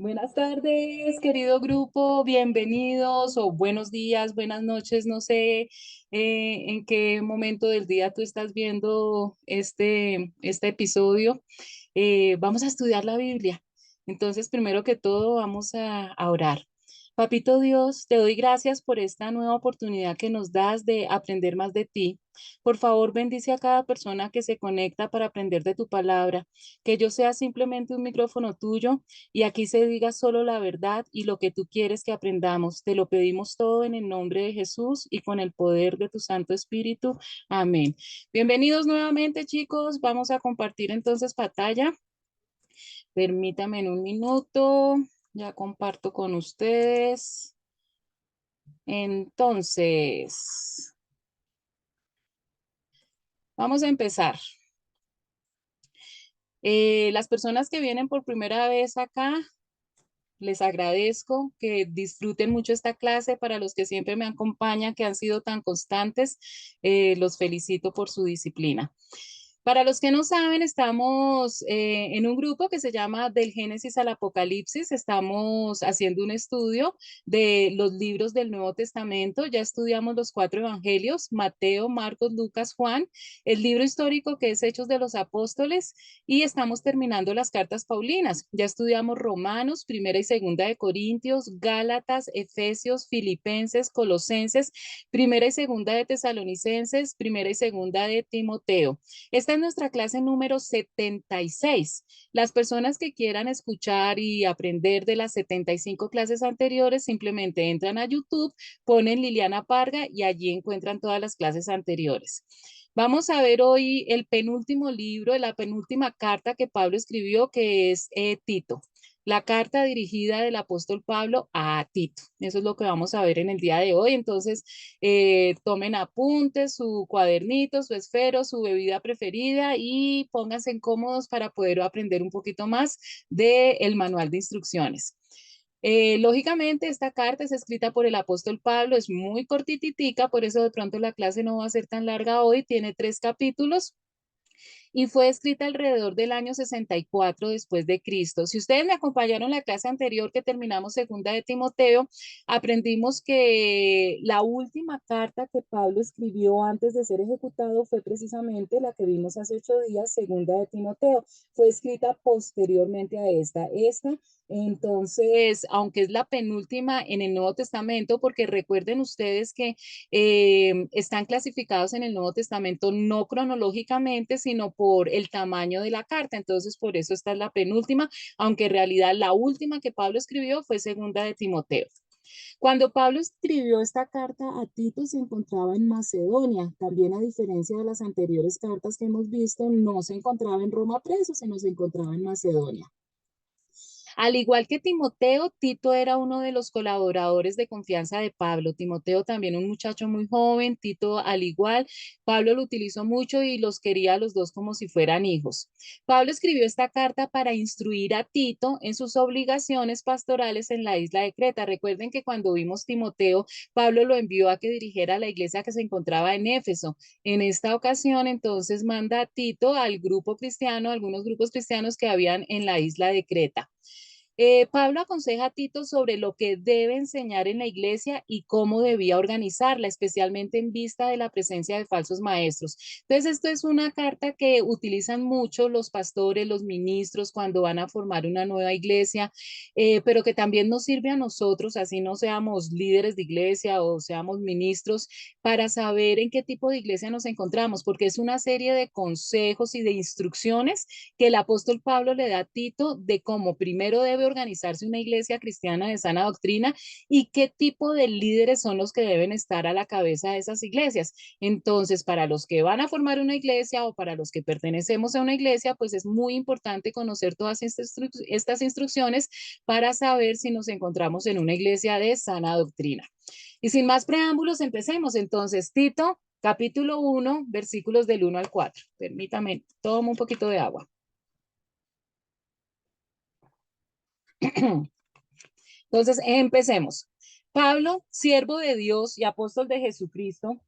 Buenas tardes, querido grupo, bienvenidos o buenos días, buenas noches, no sé en qué momento del día tú estás viendo este episodio. Vamos a estudiar la Biblia. Entonces, primero que todo, vamos a orar. Papito Dios, te doy gracias por esta nueva oportunidad que nos das de aprender más de ti. Por favor, bendice a cada persona que se conecta para aprender de tu palabra, que yo sea simplemente un micrófono tuyo y aquí se diga solo la verdad y lo que tú quieres que aprendamos. Te lo pedimos todo en el nombre de Jesús y con el poder de tu Santo Espíritu. Amén. Bienvenidos nuevamente, chicos. Vamos a compartir entonces pantalla. Permítame en un minuto. Ya comparto con ustedes. Entonces, vamos a empezar. Las personas que vienen por primera vez acá, les agradezco que disfruten mucho esta clase. Para los que siempre me acompañan, que han sido tan constantes, los felicito por su disciplina. Para los que no saben, estamos en un grupo que se llama Del Génesis al Apocalipsis. Estamos haciendo un estudio de los libros del Nuevo Testamento. Ya estudiamos los cuatro evangelios: Mateo, Marcos, Lucas, Juan, el libro histórico que es Hechos de los Apóstoles, y estamos terminando las cartas paulinas. Ya estudiamos Romanos, Primera y Segunda de Corintios, Gálatas, Efesios, Filipenses, Colosenses, Primera y Segunda de Tesalonicenses, Primera y Segunda de Timoteo. Esta es nuestra clase número 76. Las personas que quieran escuchar y aprender de las 75 clases anteriores, simplemente entran a YouTube, ponen Liliana Parga y allí encuentran todas las clases anteriores. Vamos a ver hoy el penúltimo libro, la penúltima carta que Pablo escribió, que es Tito. La carta dirigida del apóstol Pablo a Tito. Eso es lo que vamos a ver en el día de hoy. Entonces, tomen apuntes, su cuadernito, su esfero, su bebida preferida y pónganse cómodos para poder aprender un poquito más del manual de instrucciones. Lógicamente, esta carta es escrita por el apóstol Pablo, es muy cortititica, por eso de pronto la clase no va a ser tan larga hoy, tiene 3 capítulos y fue escrita alrededor del año 64 después de Cristo. Si ustedes me acompañaron en la clase anterior que terminamos segunda de Timoteo, aprendimos que la última carta que Pablo escribió antes de ser ejecutado fue precisamente la que vimos hace 8 días, segunda de Timoteo. Fue escrita posteriormente a esta. Entonces, aunque es la penúltima en el Nuevo Testamento, porque recuerden ustedes que están clasificados en el Nuevo Testamento no cronológicamente, sino por el tamaño de la carta. Entonces, por eso esta es la penúltima, aunque en realidad la última que Pablo escribió fue segunda de Timoteo. Cuando Pablo escribió esta carta a Tito, se encontraba en Macedonia. También, a diferencia de las anteriores cartas que hemos visto, no se encontraba en Roma preso, sino se encontraba en Macedonia. Al igual que Timoteo, Tito era uno de los colaboradores de confianza de Pablo. Timoteo también un muchacho muy joven, Tito al igual. Pablo lo utilizó mucho y los quería a los dos como si fueran hijos. Pablo escribió esta carta para instruir a Tito en sus obligaciones pastorales en la isla de Creta. Recuerden que cuando vimos Timoteo, Pablo lo envió a que dirigiera la iglesia que se encontraba en Éfeso. En esta ocasión, entonces, manda a Tito al grupo cristiano, algunos grupos cristianos que habían en la isla de Creta. Pablo aconseja a Tito sobre lo que debe enseñar en la iglesia y cómo debía organizarla, especialmente en vista de la presencia de falsos maestros. Entonces, esto es una carta que utilizan mucho los pastores, los ministros cuando van a formar una nueva iglesia, pero que también nos sirve a nosotros, así no seamos líderes de iglesia o seamos ministros, para saber en qué tipo de iglesia nos encontramos, porque es una serie de consejos y de instrucciones que el apóstol Pablo le da a Tito de cómo primero debe organizarse una iglesia cristiana de sana doctrina y qué tipo de líderes son los que deben estar a la cabeza de esas iglesias. Entonces, para los que van a formar una iglesia o para los que pertenecemos a una iglesia, pues es muy importante conocer todas estas instrucciones para saber si nos encontramos en una iglesia de sana doctrina. Y sin más preámbulos, empecemos. Entonces, Tito, capítulo 1, versículos del 1 al 4. Permítame, tomo un poquito de agua. Entonces, empecemos. Pablo, siervo de Dios y apóstol de Jesucristo,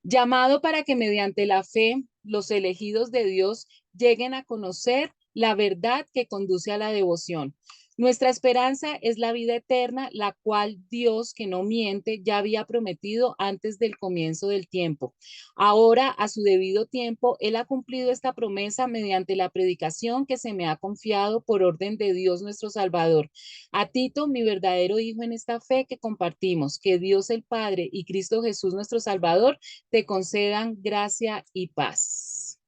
llamado para que mediante la fe los elegidos de Dios lleguen a conocer la verdad que conduce a la devoción. Nuestra esperanza es la vida eterna, la cual Dios, que no miente, ya había prometido antes del comienzo del tiempo. Ahora, a su debido tiempo, Él ha cumplido esta promesa mediante la predicación que se me ha confiado por orden de Dios nuestro Salvador. A Tito, mi verdadero hijo en esta fe que compartimos, que Dios el Padre y Cristo Jesús nuestro Salvador te concedan gracia y paz.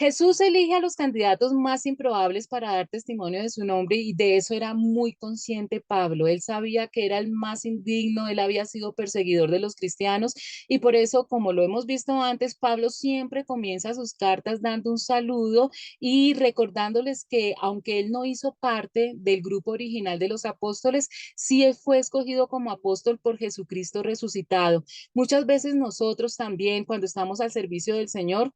Jesús elige a los candidatos más improbables para dar testimonio de su nombre y de eso era muy consciente Pablo. Él sabía que era el más indigno, él había sido perseguidor de los cristianos y por eso, como lo hemos visto antes, Pablo siempre comienza sus cartas dando un saludo y recordándoles que aunque él no hizo parte del grupo original de los apóstoles, sí él fue escogido como apóstol por Jesucristo resucitado. Muchas veces nosotros también, cuando estamos al servicio del Señor,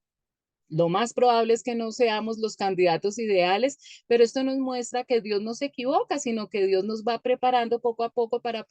lo más probable es que no seamos los candidatos ideales, pero esto nos muestra que Dios no se equivoca, sino que Dios nos va preparando poco a poco para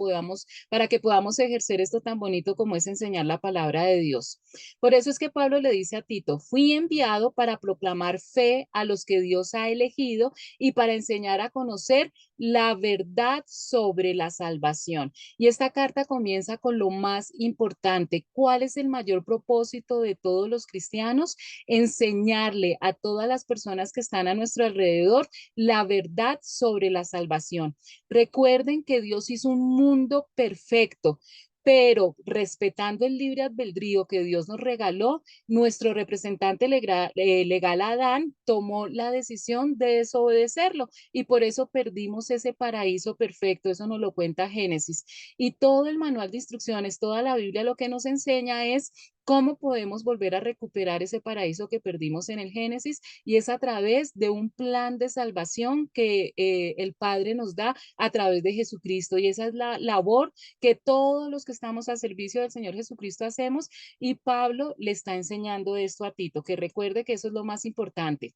que podamos ejercer esto tan bonito como es enseñar la palabra de Dios. Por eso es que Pablo le dice a Tito, fui enviado para proclamar fe a los que Dios ha elegido y para enseñar a conocer la verdad sobre la salvación. Y esta carta comienza con lo más importante. ¿Cuál es el mayor propósito de todos los cristianos? Enseñarle a todas las personas que están a nuestro alrededor la verdad sobre la salvación. Recuerden que Dios hizo un mundo perfecto, pero respetando el libre albedrío que Dios nos regaló, nuestro representante legal Adán tomó la decisión de desobedecerlo y por eso perdimos ese paraíso perfecto. Eso nos lo cuenta Génesis. Y todo el manual de instrucciones, toda la Biblia lo que nos enseña es cómo podemos volver a recuperar ese paraíso que perdimos en el Génesis y es a través de un plan de salvación que el Padre nos da a través de Jesucristo y esa es la labor que todos los que estamos al servicio del Señor Jesucristo hacemos y Pablo le está enseñando esto a Tito, que recuerde que eso es lo más importante.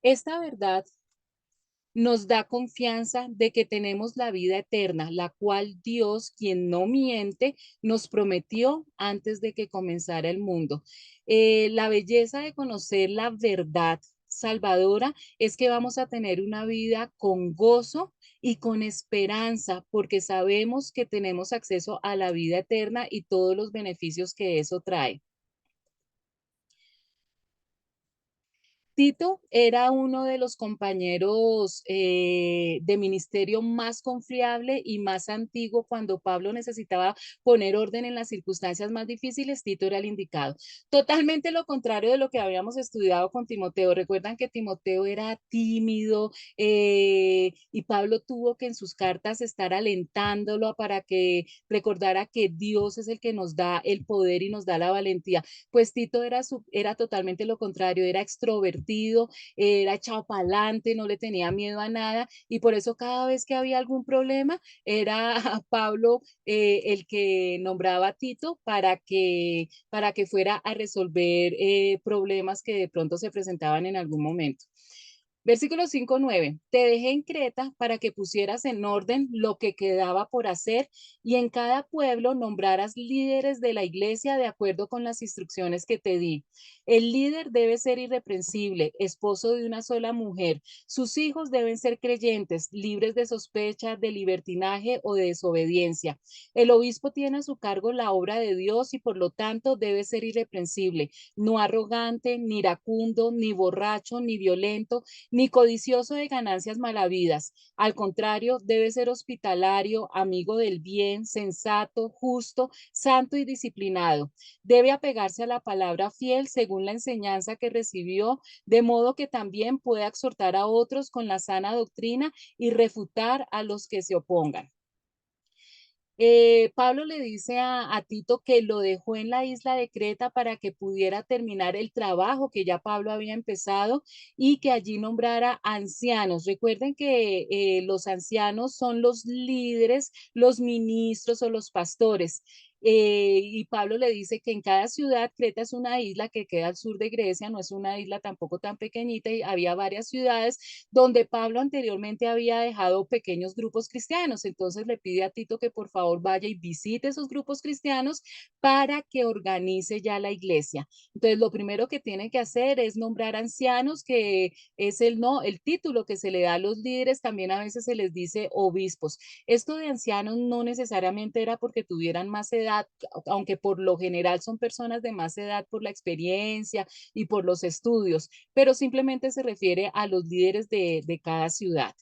Esta verdad nos da confianza de que tenemos la vida eterna, la cual Dios, quien no miente, nos prometió antes de que comenzara el mundo. La belleza de conocer la verdad salvadora es que vamos a tener una vida con gozo y con esperanza, porque sabemos que tenemos acceso a la vida eterna y todos los beneficios que eso trae. Tito era uno de los compañeros de ministerio más confiable y más antiguo cuando Pablo necesitaba poner orden en las circunstancias más difíciles, Tito era el indicado. Totalmente lo contrario de lo que habíamos estudiado con Timoteo. Recuerdan que Timoteo era tímido y Pablo tuvo que en sus cartas estar alentándolo para que recordara que Dios es el que nos da el poder y nos da la valentía. Pues Tito era totalmente lo contrario, era extrovertido, era echado para adelante, no le tenía miedo a nada y por eso cada vez que había algún problema era Pablo el que nombraba a Tito para que fuera a resolver problemas que de pronto se presentaban en algún momento. Versículo 5:9. Te dejé en Creta para que pusieras en orden lo que quedaba por hacer y en cada pueblo nombraras líderes de la iglesia de acuerdo con las instrucciones que te di. El líder debe ser irreprensible, esposo de una sola mujer. Sus hijos deben ser creyentes, libres de sospecha, de libertinaje o de desobediencia. El obispo tiene a su cargo la obra de Dios y por lo tanto debe ser irreprensible, no arrogante, ni iracundo, ni borracho, ni violento, ni codicioso de ganancias malavidas. Al contrario, debe ser hospitalario, amigo del bien, sensato, justo, santo y disciplinado. Debe apegarse a la palabra fiel según la enseñanza que recibió, de modo que también pueda exhortar a otros con la sana doctrina y refutar a los que se opongan. Pablo le dice a Tito que lo dejó en la isla de Creta para que pudiera terminar el trabajo que ya Pablo había empezado y que allí nombrara ancianos. Recuerden que los ancianos son los líderes, los ministros o los pastores. y Pablo le dice que en cada ciudad, Creta es una isla que queda al sur de Grecia, no es una isla tampoco tan pequeñita, y había varias ciudades donde Pablo anteriormente había dejado pequeños grupos cristianos. Entonces le pide a Tito que por favor vaya y visite esos grupos cristianos para que organice ya la iglesia. Entonces lo primero que tiene que hacer es nombrar ancianos, que es el título que se le da a los líderes, también a veces se les dice obispos. Esto de ancianos no necesariamente era porque tuvieran más edad, aunque por lo general son personas de más edad por la experiencia y por los estudios, pero simplemente se refiere a los líderes de cada ciudad.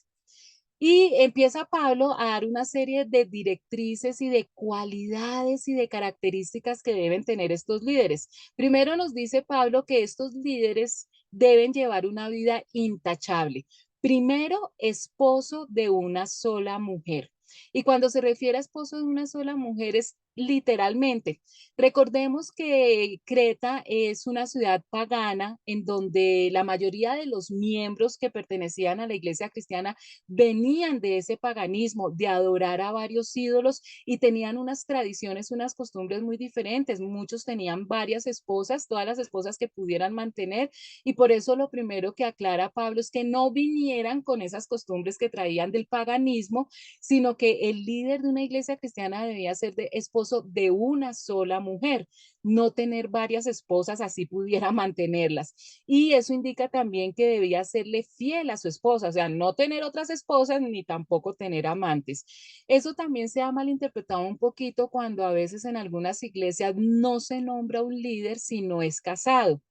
Y empieza Pablo a dar una serie de directrices y de cualidades y de características que deben tener estos líderes. Primero nos dice Pablo que estos líderes deben llevar una vida intachable. Primero, esposo de una sola mujer. Y cuando se refiere a esposo de una sola mujer es literalmente. Recordemos que Creta es una ciudad pagana en donde la mayoría de los miembros que pertenecían a la iglesia cristiana venían de ese paganismo, de adorar a varios ídolos, y tenían unas tradiciones, unas costumbres muy diferentes. Muchos tenían varias esposas, todas las esposas que pudieran mantener, y por eso lo primero que aclara Pablo es que no vinieran con esas costumbres que traían del paganismo, sino que el líder de una iglesia cristiana debía ser de esposo de una sola mujer, no tener varias esposas, así pudiera mantenerlas. Y eso indica también que debía serle fiel a su esposa, o sea, no tener otras esposas ni tampoco tener amantes. Eso también se ha malinterpretado un poquito cuando a veces en algunas iglesias no se nombra un líder si no es casado,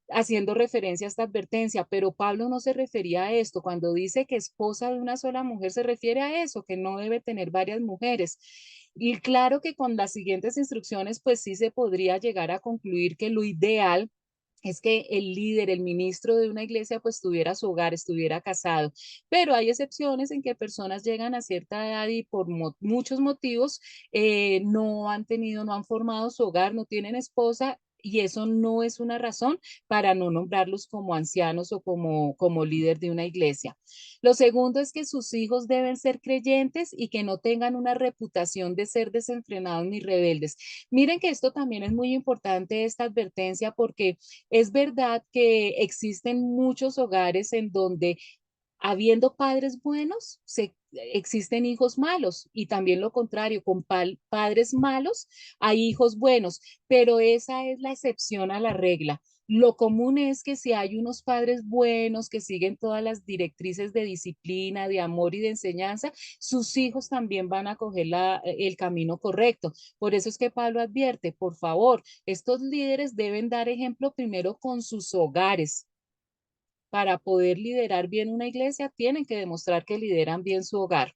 haciendo referencia a esta advertencia, pero Pablo no se refería a esto. Cuando dice que esposa de una sola mujer, se refiere a eso, que no debe tener varias mujeres. Y claro que con las siguientes instrucciones, pues sí se podría llegar a concluir que lo ideal es que el líder, el ministro de una iglesia, pues tuviera su hogar, estuviera casado. Pero hay excepciones en que personas llegan a cierta edad y por muchos motivos no han tenido, no han formado su hogar, no tienen esposa. Y eso no es una razón para no nombrarlos como ancianos o como líder de una iglesia. Lo segundo es que sus hijos deben ser creyentes y que no tengan una reputación de ser desenfrenados ni rebeldes. Miren que esto también es muy importante, esta advertencia, porque es verdad que existen muchos hogares en donde habiendo padres buenos, existen hijos malos, y también lo contrario, con padres malos hay hijos buenos, pero esa es la excepción a la regla. Lo común es que si hay unos padres buenos que siguen todas las directrices de disciplina, de amor y de enseñanza, sus hijos también van a coger el camino correcto. Por eso es que Pablo advierte, por favor, estos líderes deben dar ejemplo primero con sus hogares. Para poder liderar bien una iglesia, tienen que demostrar que lideran bien su hogar.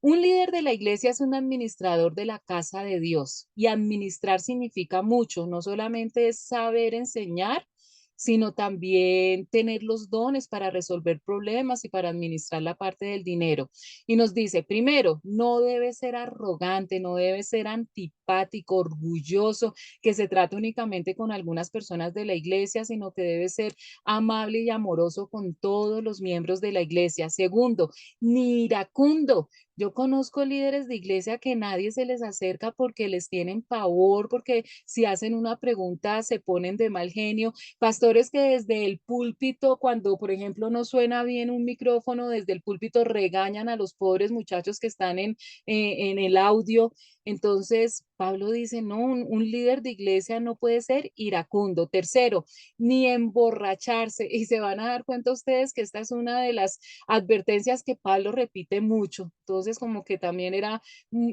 Un líder de la iglesia es un administrador de la casa de Dios, y administrar significa mucho, no solamente es saber enseñar, sino también tener los dones para resolver problemas y para administrar la parte del dinero. Y nos dice, primero, no debe ser arrogante, no debe ser antipático, orgulloso, que se trate únicamente con algunas personas de la iglesia, sino que debe ser amable y amoroso con todos los miembros de la iglesia. Segundo, ni iracundo. Yo conozco líderes de iglesia que nadie se les acerca porque les tienen pavor, porque si hacen una pregunta se ponen de mal genio. Pastores que desde el púlpito, cuando por ejemplo no suena bien un micrófono, desde el púlpito regañan a los pobres muchachos que están en el audio. Entonces, Pablo dice, no, un líder de iglesia no puede ser iracundo. Tercero, ni emborracharse. Y se van a dar cuenta ustedes que esta es una de las advertencias que Pablo repite mucho. Entonces, como que también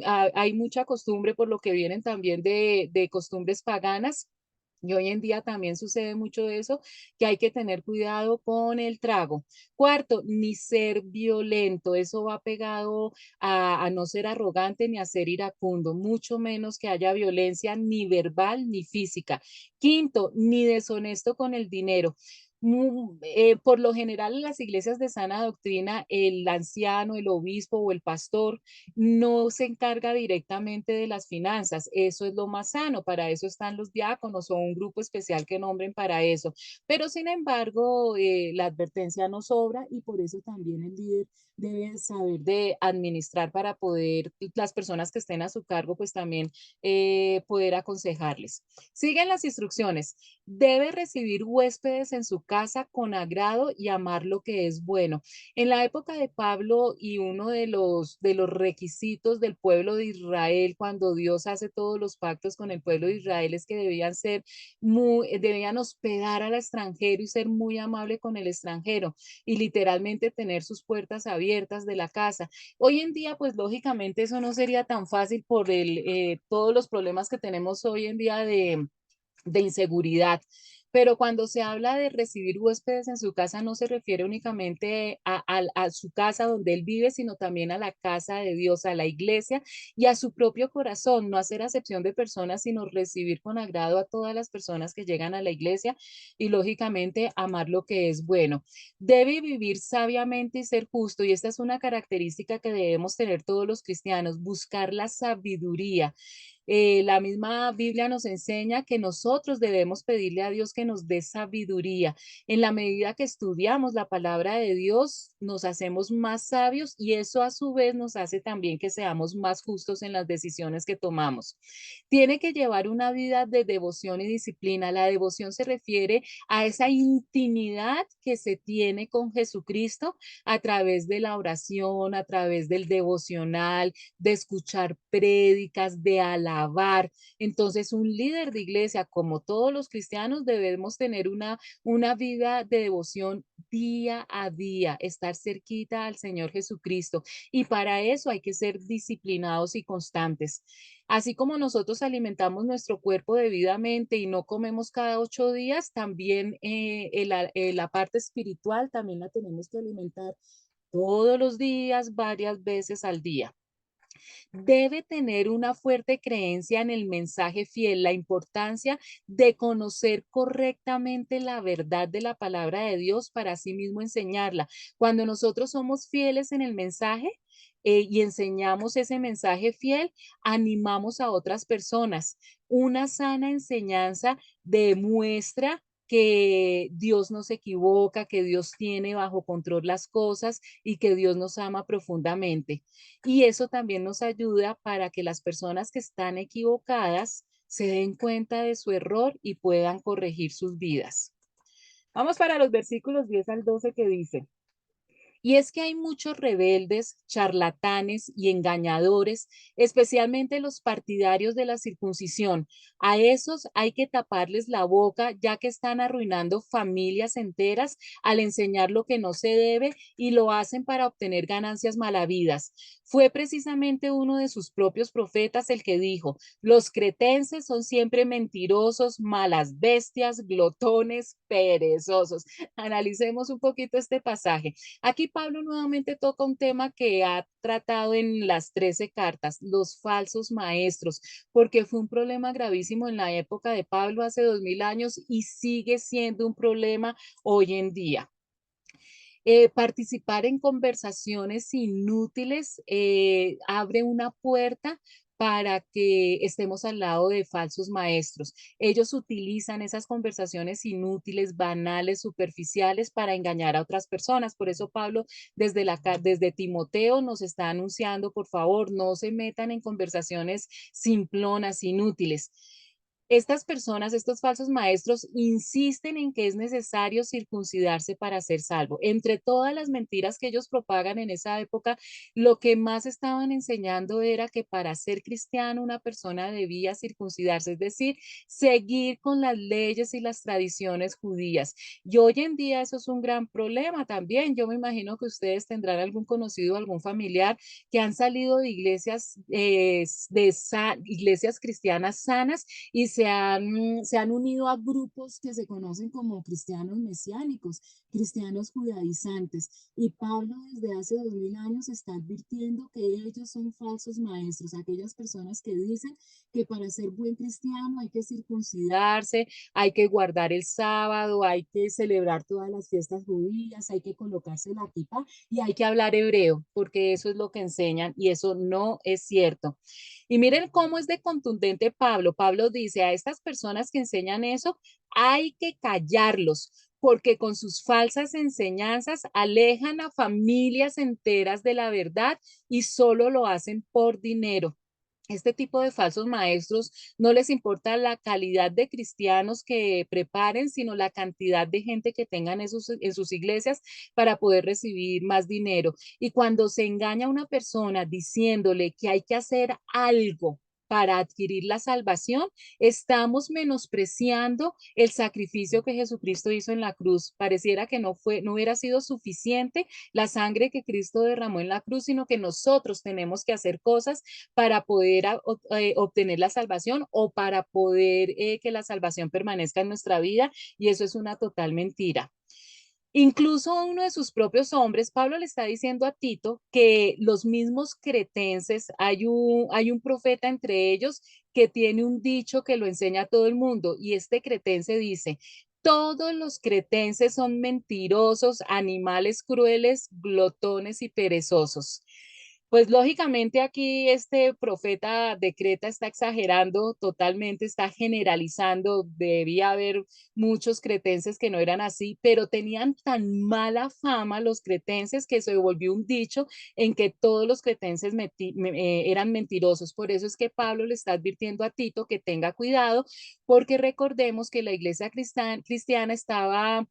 hay mucha costumbre por lo que vienen también de costumbres paganas. Y hoy en día también sucede mucho eso, que hay que tener cuidado con el trago. Cuarto, ni ser violento. Eso va pegado a no ser arrogante ni a ser iracundo, mucho menos que haya violencia ni verbal ni física. Quinto, ni deshonesto con el dinero. Por lo general en las iglesias de sana doctrina, el anciano, el obispo o el pastor no se encarga directamente de las finanzas. Eso es lo más sano. Para eso están los diáconos o un grupo especial que nombren para eso. Pero sin embargo, la advertencia no sobra, y por eso también el líder debe saber de administrar para poder las personas que estén a su cargo, pues también poder aconsejarles. Siguen las instrucciones. Debe recibir huéspedes en su casa con agrado y amar lo que es bueno. En la época de Pablo y uno de los requisitos del pueblo de Israel, cuando Dios hace todos los pactos con el pueblo de Israel, es que debían ser debían hospedar al extranjero y ser muy amable con el extranjero y literalmente tener sus puertas abiertas de la casa. Hoy en día, pues lógicamente eso no sería tan fácil por todos los problemas que tenemos hoy en día de inseguridad. Pero cuando se habla de recibir huéspedes en su casa, no se refiere únicamente a su casa donde él vive, sino también a la casa de Dios, a la iglesia y a su propio corazón, no hacer acepción de personas, sino recibir con agrado a todas las personas que llegan a la iglesia y lógicamente amar lo que es bueno. Debe vivir sabiamente y ser justo, y esta es una característica que debemos tener todos los cristianos, buscar la sabiduría. La misma Biblia nos enseña que nosotros debemos pedirle a Dios que nos dé sabiduría. En la medida que estudiamos la palabra de Dios, nos hacemos más sabios y eso a su vez nos hace también que seamos más justos en las decisiones que tomamos. Tiene que llevar una vida de devoción y disciplina. La devoción se refiere a esa intimidad que se tiene con Jesucristo a través de la oración, a través del devocional, de escuchar prédicas, de alabar. Entonces, un líder de iglesia, como todos los cristianos, debemos tener una vida de devoción día a día, estar cerquita al Señor Jesucristo. Y para eso hay que ser disciplinados y constantes. Así como nosotros alimentamos nuestro cuerpo debidamente y no comemos cada 8 días, también la parte espiritual también la tenemos que alimentar todos los días, varias veces al día. Debe tener una fuerte creencia en el mensaje fiel, la importancia de conocer correctamente la verdad de la palabra de Dios para sí mismo enseñarla. Cuando nosotros somos fieles en el mensaje, y enseñamos ese mensaje fiel, animamos a otras personas. Una sana enseñanza demuestra que Dios no se equivoca, que Dios tiene bajo control las cosas y que Dios nos ama profundamente. Y eso también nos ayuda para que las personas que están equivocadas se den cuenta de su error y puedan corregir sus vidas. Vamos para los versículos 10 al 12 que dice, y es que hay muchos rebeldes, charlatanes y engañadores, especialmente los partidarios de la circuncisión. A esos hay que taparles la boca, ya que están arruinando familias enteras al enseñar lo que no se debe y lo hacen para obtener ganancias malavidas. Fue precisamente uno de sus propios profetas el que dijo, los cretenses son siempre mentirosos, malas bestias, glotones, perezosos. Analicemos un poquito este pasaje. Aquí Pablo nuevamente toca un tema que ha tratado en las 13 cartas, los falsos maestros, porque fue un problema gravísimo en la época de Pablo hace 2000 años y sigue siendo un problema hoy en día. Participar en conversaciones inútiles abre una puerta para que estemos al lado de falsos maestros. Ellos utilizan esas conversaciones inútiles, banales, superficiales para engañar a otras personas. Por eso Pablo desde Timoteo nos está anunciando, por favor, no se metan en conversaciones simplonas, inútiles. Estas personas, estos falsos maestros, insisten en que es necesario circuncidarse para ser salvo. Entre todas las mentiras que ellos propagan en esa época, lo que más estaban enseñando era que para ser cristiano una persona debía circuncidarse, es decir, seguir con las leyes y las tradiciones judías. Y hoy en día eso es un gran problema también. Yo me imagino que ustedes tendrán algún conocido, algún familiar que han salido de iglesias, iglesias cristianas sanas y se han unido a grupos que se conocen como cristianos mesiánicos, cristianos judaizantes. Y Pablo desde hace 2000 años está advirtiendo que ellos son falsos maestros, aquellas personas que dicen que para ser buen cristiano hay que circuncidarse, hay que guardar el sábado, hay que celebrar todas las fiestas judías, hay que colocarse la kippah y hay que hablar hebreo, porque eso es lo que enseñan y eso no es cierto. Y miren cómo es de contundente Pablo. Pablo dice a estas personas que enseñan eso, hay que callarlos, porque con sus falsas enseñanzas alejan a familias enteras de la verdad y solo lo hacen por dinero. Este tipo de falsos maestros no les importa la calidad de cristianos que preparen, sino la cantidad de gente que tengan en sus iglesias para poder recibir más dinero. Y cuando se engaña a una persona diciéndole que hay que hacer algo para adquirir la salvación, estamos menospreciando el sacrificio que Jesucristo hizo en la cruz. Pareciera que no hubiera sido suficiente la sangre que Cristo derramó en la cruz, sino que nosotros tenemos que hacer cosas para poder obtener la salvación o para poder que la salvación permanezca en nuestra vida, y eso es una total mentira. Incluso uno de sus propios hombres, Pablo le está diciendo a Tito que los mismos cretenses, hay un profeta entre ellos que tiene un dicho que lo enseña a todo el mundo, y este cretense dice: todos los cretenses son mentirosos, animales crueles, glotones y perezosos. Pues lógicamente aquí este profeta de Creta está exagerando totalmente, está generalizando, debía haber muchos cretenses que no eran así, pero tenían tan mala fama los cretenses que se volvió un dicho en que todos los cretenses eran mentirosos. Por eso es que Pablo le está advirtiendo a Tito que tenga cuidado, porque recordemos que la iglesia cristiana estaba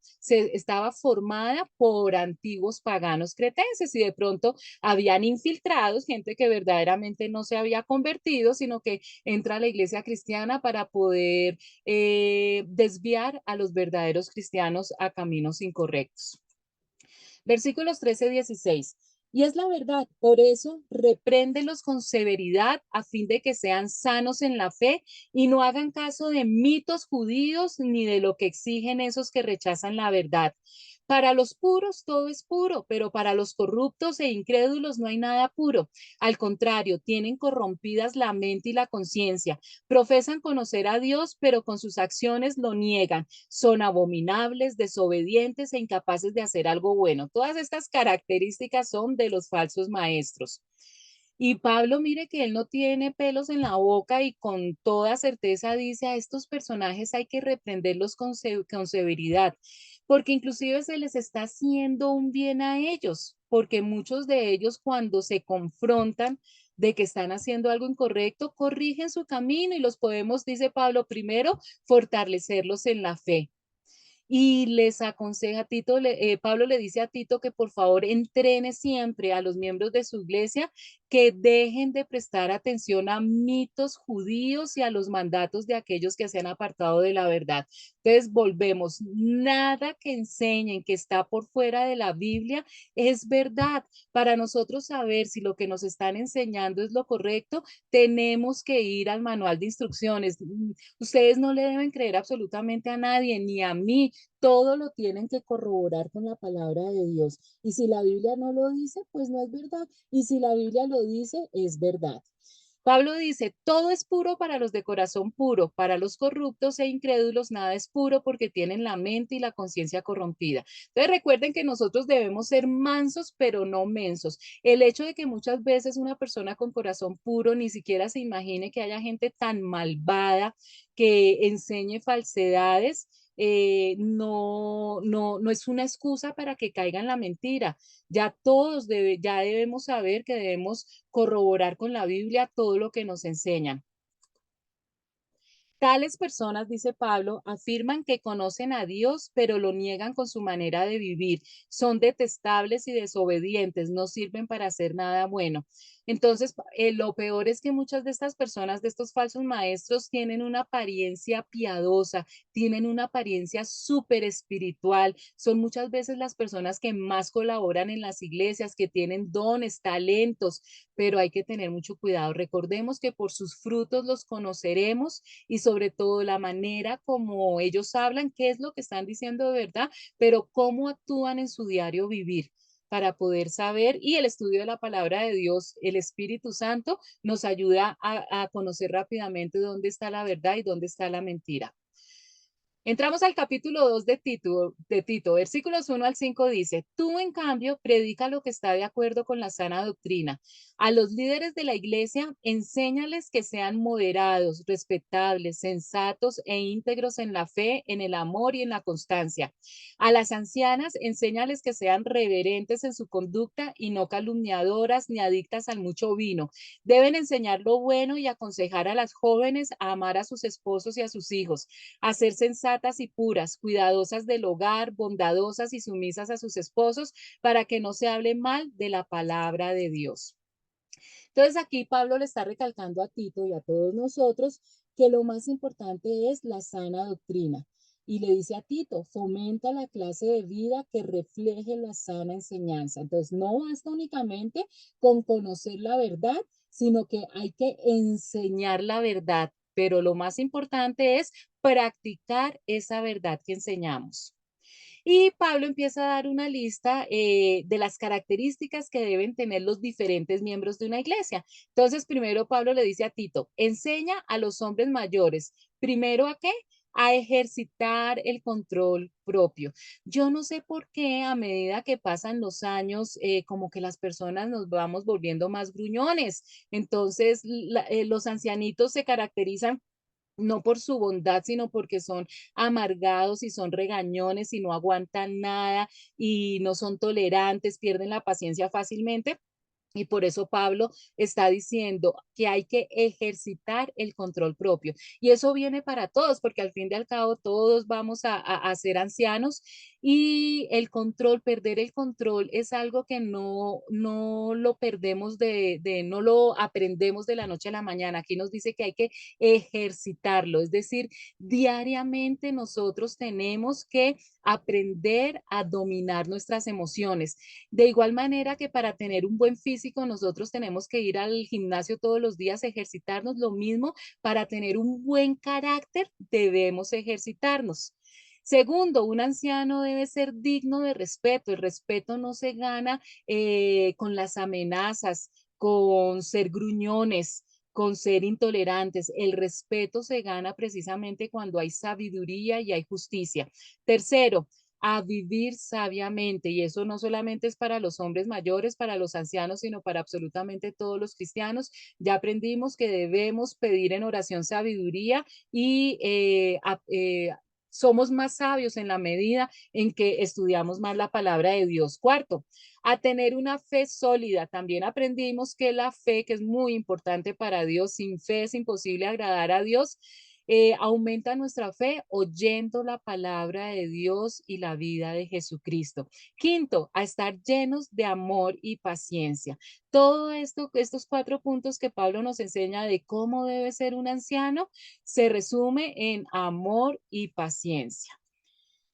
formada por antiguos paganos cretenses, y de pronto habían infiltrados, gente que verdaderamente no se había convertido, sino que entra a la iglesia cristiana para poder desviar a los verdaderos cristianos a caminos incorrectos. Versículos 13-16. Y es la verdad, por eso repréndelos con severidad a fin de que sean sanos en la fe y no hagan caso de mitos judíos ni de lo que exigen esos que rechazan la verdad. Para los puros todo es puro, pero para los corruptos e incrédulos no hay nada puro. Al contrario, tienen corrompidas la mente y la conciencia. Profesan conocer a Dios, pero con sus acciones lo niegan. Son abominables, desobedientes e incapaces de hacer algo bueno. Todas estas características son de los falsos maestros. Y Pablo, mire que él no tiene pelos en la boca y con toda certeza dice: a estos personajes hay que reprenderlos con severidad, porque inclusive se les está haciendo un bien a ellos, porque muchos de ellos cuando se confrontan de que están haciendo algo incorrecto, corrigen su camino y los podemos, dice Pablo, primero fortalecerlos en la fe. Y les aconseja a Tito, Pablo le dice a Tito que por favor entrene siempre a los miembros de su iglesia que dejen de prestar atención a mitos judíos y a los mandatos de aquellos que se han apartado de la verdad. Entonces volvemos, nada que enseñen que está por fuera de la Biblia es verdad. Para nosotros saber si lo que nos están enseñando es lo correcto, tenemos que ir al manual de instrucciones. Ustedes no le deben creer absolutamente a nadie, ni a mí. Todo lo tienen que corroborar con la palabra de Dios. Y si la Biblia no lo dice, pues no es verdad. Y si la Biblia lo dice, es verdad. Pablo dice: todo es puro para los de corazón puro, para los corruptos e incrédulos nada es puro, porque tienen la mente y la conciencia corrompida. Entonces recuerden que nosotros debemos ser mansos, pero no mensos. El hecho de que muchas veces una persona con corazón puro ni siquiera se imagine que haya gente tan malvada que enseñe falsedades, no es una excusa para que caiga en la mentira. Ya debemos saber que debemos corroborar con la Biblia todo lo que nos enseñan. Tales personas, dice Pablo, afirman que conocen a Dios, pero lo niegan con su manera de vivir. Son detestables y desobedientes, no sirven para hacer nada bueno. Entonces, lo peor es que muchas de estas personas, de estos falsos maestros, tienen una apariencia piadosa, tienen una apariencia súper espiritual. Son muchas veces las personas que más colaboran en las iglesias, que tienen dones, talentos, pero hay que tener mucho cuidado. Recordemos que por sus frutos los conoceremos, y sobre todo la manera como ellos hablan, qué es lo que están diciendo de verdad, pero cómo actúan en su diario vivir para poder saber. Y el estudio de la palabra de Dios, el Espíritu Santo, nos ayuda a conocer rápidamente dónde está la verdad y dónde está la mentira. Entramos al capítulo 2 de Tito, versículos 1 al 5 dice, tú en cambio predica lo que está de acuerdo con la sana doctrina. A los líderes de la iglesia, enséñales que sean moderados, respetables, sensatos e íntegros en la fe, en el amor y en la constancia. A las ancianas, enséñales que sean reverentes en su conducta y no calumniadoras ni adictas al mucho vino. Deben enseñar lo bueno y aconsejar a las jóvenes a amar a sus esposos y a sus hijos, a ser sensatas y puras, cuidadosas del hogar, bondadosas y sumisas a sus esposos, para que no se hable mal de la palabra de Dios. Entonces aquí Pablo le está recalcando a Tito y a todos nosotros que lo más importante es la sana doctrina. Y le dice a Tito, fomenta la clase de vida que refleje la sana enseñanza. Entonces, no basta únicamente con conocer la verdad, sino que hay que enseñar la verdad. Pero lo más importante es practicar esa verdad que enseñamos. Y Pablo empieza a dar una lista de las características que deben tener los diferentes miembros de una iglesia. Entonces, primero Pablo le dice a Tito, enseña a los hombres mayores, primero a qué? A ejercitar el control propio. Yo no sé por qué a medida que pasan los años, como que las personas nos vamos volviendo más gruñones. Entonces, los ancianitos se caracterizan no por su bondad, sino porque son amargados y son regañones y no aguantan nada y no son tolerantes, pierden la paciencia fácilmente. Y por eso Pablo está diciendo que hay que ejercitar el control propio. Y eso viene para todos, porque al fin y al cabo todos vamos a ser ancianos y el control, perder el control es algo que no lo perdemos no lo aprendemos de la noche a la mañana. Aquí nos dice que hay que ejercitarlo, es decir, diariamente nosotros tenemos que aprender a dominar nuestras emociones. De igual manera que para tener un buen físico nosotros tenemos que ir al gimnasio todos los días, ejercitarnos, lo mismo para tener un buen carácter debemos ejercitarnos. Segundo, un anciano debe ser digno de respeto. El respeto no se gana con las amenazas, con ser gruñones, con ser intolerantes. El respeto se gana precisamente cuando hay sabiduría y hay justicia. Tercero, a vivir sabiamente. Y eso no solamente es para los hombres mayores, para los ancianos, sino para absolutamente todos los cristianos. Ya aprendimos que debemos pedir en oración sabiduría y somos más sabios en la medida en que estudiamos más la palabra de Dios. Cuarto, a tener una fe sólida. También aprendimos que la fe, que es muy importante para Dios, sin fe es imposible agradar a Dios. Aumenta nuestra fe oyendo la palabra de Dios y la vida de Jesucristo. Quinto, a estar llenos de amor y paciencia. Todo esto, estos 4 puntos que Pablo nos enseña de cómo debe ser un anciano, se resume en amor y paciencia.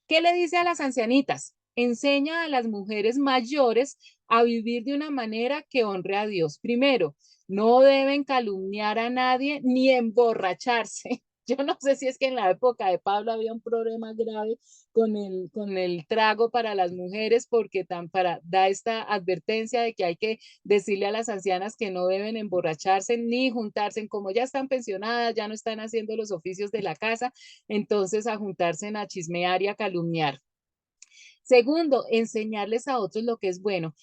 ¿Qué le dice a las ancianitas? Enseña a las mujeres mayores a vivir de una manera que honre a Dios. Primero, no deben calumniar a nadie ni emborracharse. Yo no sé si es que en la época de Pablo había un problema grave con el trago para las mujeres, porque da esta advertencia de que hay que decirle a las ancianas que no deben emborracharse ni juntarse, como ya están pensionadas, ya no están haciendo los oficios de la casa, entonces a juntarse a chismear y a calumniar. Segundo, enseñarles a otros lo que es bueno.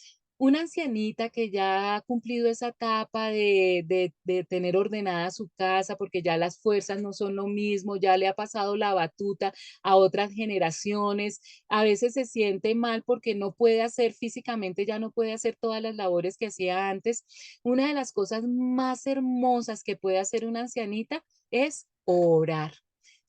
Una ancianita que ya ha cumplido esa etapa de tener ordenada su casa, porque ya las fuerzas no son lo mismo, ya le ha pasado la batuta a otras generaciones, a veces se siente mal porque no puede hacer físicamente, ya no puede hacer todas las labores que hacía antes. Una de las cosas más hermosas que puede hacer una ancianita es orar,